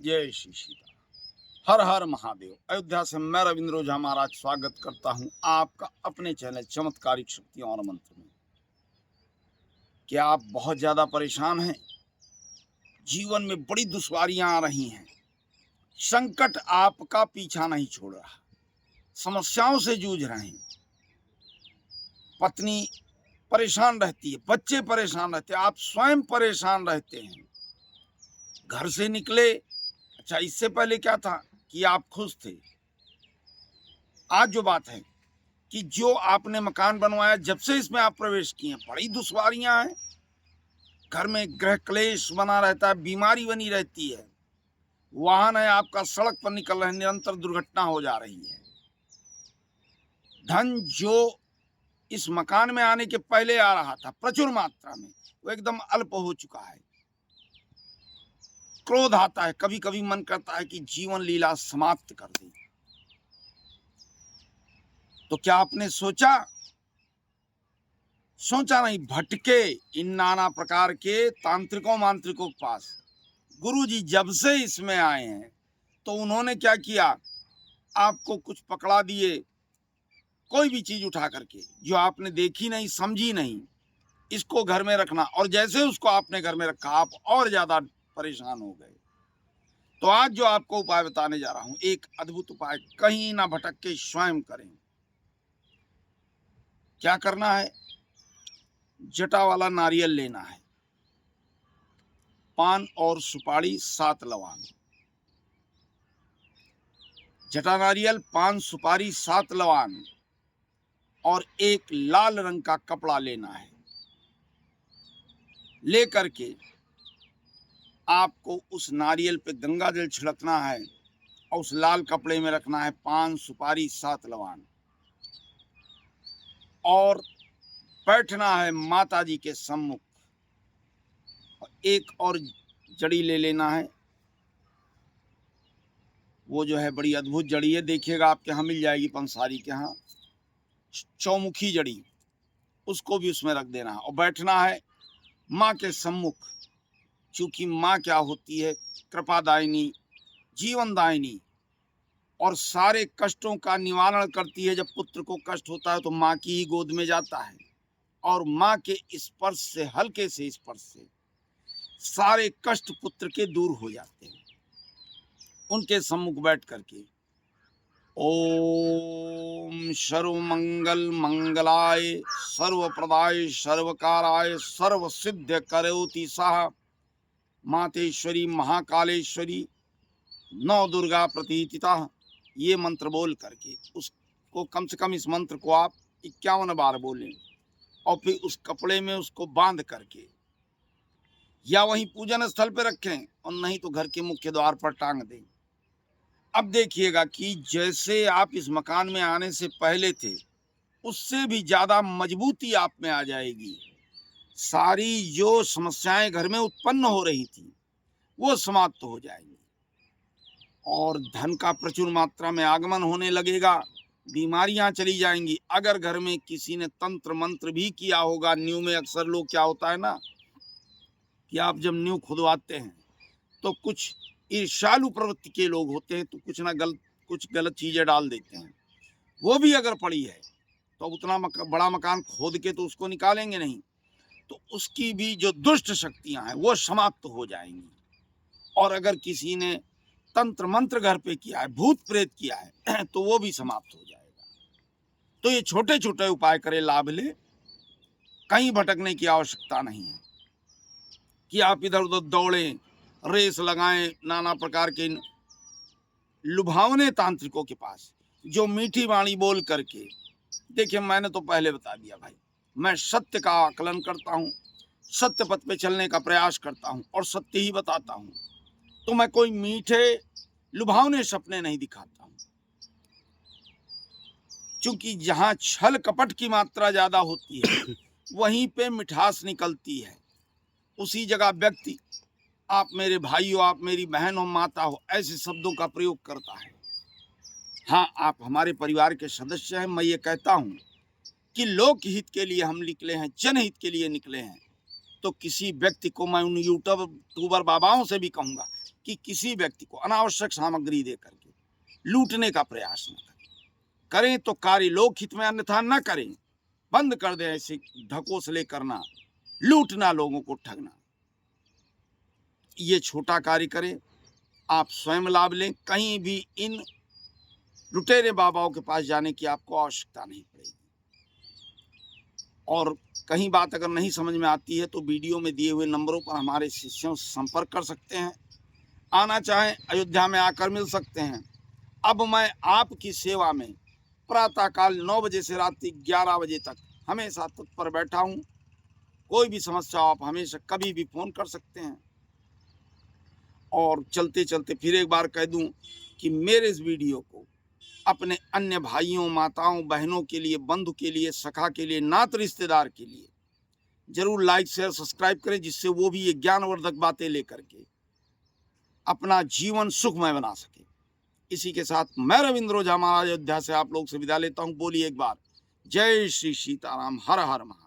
जय श्री सीता। हर हर महादेव। अयोध्या से मैं रविंद्र ओझा महाराज स्वागत करता हूं आपका अपने चैनल चमत्कारिक शक्तियां और मंत्र में। क्या आप बहुत ज्यादा परेशान हैं? जीवन में बड़ी दुश्वारियां आ रही हैं, संकट आपका पीछा नहीं छोड़ रहा, समस्याओं से जूझ रहे हैं, पत्नी परेशान रहती है, बच्चे परेशान रहते हैं, आप स्वयं परेशान रहते हैं। घर से निकले, अच्छा इससे पहले क्या था कि आप खुश थे। आज जो बात है कि जो आपने मकान बनवाया, जब से इसमें आप प्रवेश किए बड़ी दुश्वारियां हैं, घर में गृह क्लेश बना रहता है, बीमारी बनी रहती है, वाहन है आपका सड़क पर निकल रहे, निरंतर दुर्घटना हो जा रही है। धन जो इस मकान में आने के पहले आ रहा था प्रचुर मात्रा में, वो एकदम अल्प हो चुका है। क्रोध आता है, कभी कभी मन करता है कि जीवन लीला समाप्त कर दी। तो क्या आपने सोचा नहीं, भटके इन नाना प्रकार के तांत्रिकों मांत्रिकों के पास। गुरुजी जब से इसमें आए हैं तो उन्होंने क्या किया, आपको कुछ पकड़ा दिए, कोई भी चीज उठा करके जो आपने देखी नहीं समझी नहीं, इसको घर में रखना, और जैसे उसको आपने घर में रखा आप और ज्यादा परेशान हो गए। तो आज जो आपको उपाय बताने जा रहा हूं, एक अद्भुत उपाय, कहीं ना भटक के स्वयं करें। क्या करना है, जटा वाला नारियल लेना है, पान और सुपारी 7 लवांग। जटा नारियल, पान सुपारी 7 लवांग और एक लाल रंग का कपड़ा लेना है। लेकर के आपको उस नारियल पे गंगा जल छिड़कना है और उस लाल कपड़े में रखना है पान सुपारी 7 लवांग, और बैठना है माता जी के सम्मुख। एक और जड़ी ले लेना है, वो जो है बड़ी अद्भुत जड़ी है, देखिएगा आपके यहाँ मिल जाएगी, पंसारी के यहाँ, चौमुखी जड़ी, उसको भी उसमें रख देना है और बैठना है माँ के सम्मुख। चूंकि माँ क्या होती है, कृपादायिनी, जीवनदायिनी, और सारे कष्टों का निवारण करती है। जब पुत्र को कष्ट होता है तो माँ की ही गोद में जाता है, और माँ के स्पर्श से, हल्के से स्पर्श से सारे कष्ट पुत्र के दूर हो जाते हैं। उनके सम्मुख बैठ करके ओम सर्वमंगल मंगलाय सर्वप्रदाय सर्वकाराय सर्व सिद्ध करोति सः मातेश्वरी महाकालेश्वरी नौ दुर्गा प्रतीतिता, ये मंत्र बोल करके उसको, कम से कम इस मंत्र को आप 51 बार बोलें, और फिर उस कपड़े में उसको बांध करके या वहीं पूजन स्थल पे रखें, और नहीं तो घर के मुख्य द्वार पर टांग दें। अब देखिएगा कि जैसे आप इस मकान में आने से पहले थे, उससे भी ज्यादा मजबूती आप में आ जाएगी। सारी जो समस्याएं घर में उत्पन्न हो रही थी वो समाप्त हो जाएंगी, और धन का प्रचुर मात्रा में आगमन होने लगेगा, बीमारियां चली जाएंगी। अगर घर में किसी ने तंत्र मंत्र भी किया होगा, न्यू में अक्सर लोग, क्या होता है ना कि आप जब न्यू खुदवाते हैं तो कुछ ईर्ष्यालु प्रवृत्ति के लोग होते हैं, तो कुछ गलत चीजें डाल देते हैं। वो भी अगर पड़ी है तो उतना बड़ा मकान खोद के तो उसको निकालेंगे नहीं, तो उसकी भी जो दुष्ट शक्तियां हैं वो समाप्त हो जाएंगी। और अगर किसी ने तंत्र मंत्र घर पे किया है, भूत प्रेत किया है, तो वो भी समाप्त हो जाएगा। तो ये छोटे छोटे उपाय करे, लाभ ले, कहीं भटकने की आवश्यकता नहीं है कि आप इधर उधर दौड़ें, रेस लगाएं नाना प्रकार के लुभावने तांत्रिकों के पास, जो मीठी वाणी बोल करके। देखिए मैंने तो पहले बता दिया भाई, मैं सत्य का आकलन करता हूँ, सत्य पथ पे चलने का प्रयास करता हूँ और सत्य ही बताता हूँ। तो मैं कोई मीठे लुभावने सपने नहीं दिखाता हूँ, क्योंकि जहाँ छल कपट की मात्रा ज्यादा होती है वहीं पे मिठास निकलती है। उसी जगह व्यक्ति, आप मेरे भाई हो, आप मेरी बहन हो, माता हो, ऐसे शब्दों का प्रयोग करता है। हाँ, आप हमारे परिवार के सदस्य हैं। मैं ये कहता हूँ कि लोक हित के लिए हम निकले हैं, जनहित के लिए निकले हैं। तो किसी व्यक्ति को मैं उन यूट्यूबर बाबाओं से भी कहूँगा कि किसी व्यक्ति को अनावश्यक सामग्री दे करके लूटने का प्रयास न करें। करें तो कार्य लोक हित में, अन्यथा न करें। बंद कर दें ऐसे ढकोसले करना, लूटना, लोगों को ठगना। ये छोटा कार्य करें, आप स्वयं लाभ लें। कहीं भी इन लुटेरे बाबाओं के पास जाने की आपको आवश्यकता नहीं पड़ेगी। और कहीं बात अगर नहीं समझ में आती है तो वीडियो में दिए हुए नंबरों पर हमारे शिष्यों से संपर्क कर सकते हैं। आना चाहें अयोध्या में आकर मिल सकते हैं। अब मैं आपकी सेवा में प्रातःकाल 9 बजे से रात्रि 11 बजे तक हमेशा तत्पर बैठा हूँ। कोई भी समस्या आप हमेशा कभी भी फोन कर सकते हैं। और चलते चलते फिर एक बार कह दूं कि मेरे इस वीडियो को अपने अन्य भाइयों, माताओं, बहनों के लिए, बंधु के लिए, सखा के लिए, नात रिश्तेदार के लिए जरूर लाइक, शेयर, सब्सक्राइब करें, जिससे वो भी ये ज्ञानवर्धक बातें लेकर के अपना जीवन सुखमय बना सके। इसी के साथ मैं रविंद्र ओझा महाराज अयोध्या से आप लोग से विदा लेता हूं। बोलिए एक बार जय श्री सीताराम, हर हर महादेव।